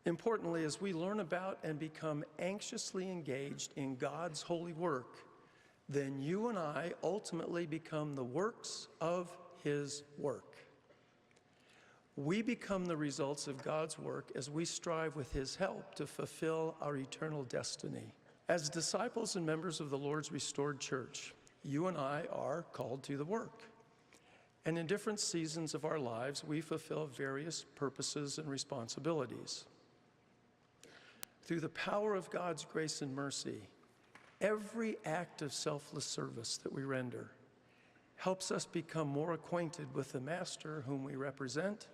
Importantly, as we learn about and become anxiously engaged in God's holy work, then you and I ultimately become the works of His work. We become the results of God's work as we strive with His help to fulfill our eternal destiny. As disciples and members of the Lord's restored church, you and I are called to the work. And in different seasons of our lives, we fulfill various purposes and responsibilities. Through the power of God's grace and mercy, every act of selfless service that we render helps us become more acquainted with the Master whom we represent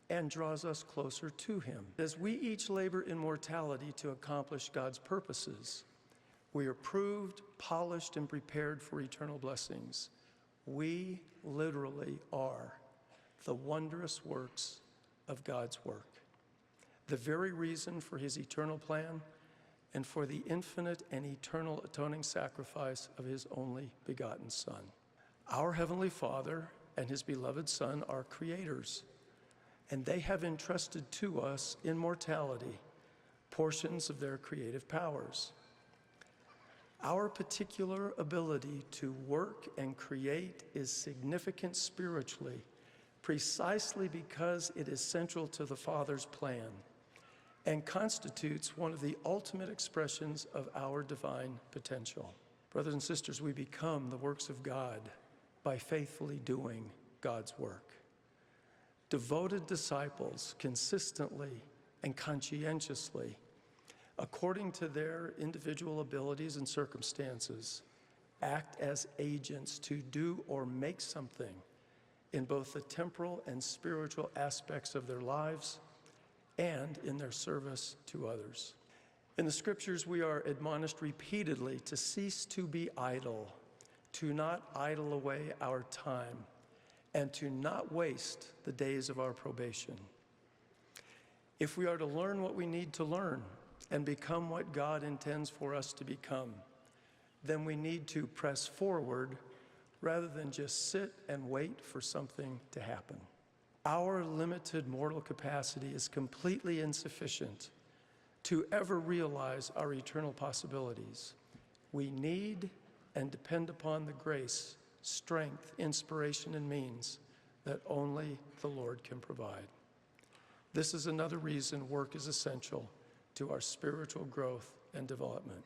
and draws us closer to Him. As we each labor in mortality to accomplish God's purposes, we are proved, polished, and prepared for eternal blessings. We literally are the wondrous works of God's work, the very reason for His eternal plan and for the infinite and eternal atoning sacrifice of His only begotten Son. Our Heavenly Father and His beloved Son are creators, and they have entrusted to us in mortality portions of their creative powers. Our particular ability to work and create is significant spiritually, precisely because it is central to the Father's plan and constitutes one of the ultimate expressions of our divine potential. Brothers and sisters, we become the works of God by faithfully doing God's work. Devoted disciples consistently and conscientiously, according to their individual abilities and circumstances, act as agents to do or make something in both the temporal and spiritual aspects of their lives and in their service to others. In the Scriptures, we are admonished repeatedly to cease to be idle, to not idle away our time, and to not waste the days of our probation. If we are to learn what we need to learn and become what God intends for us to become, then we need to press forward rather than just sit and wait for something to happen. Our limited mortal capacity is completely insufficient to ever realize our eternal possibilities. We need and depend upon the grace, strength, inspiration, and means that only the Lord can provide. This is another reason work is essential to our spiritual growth and development.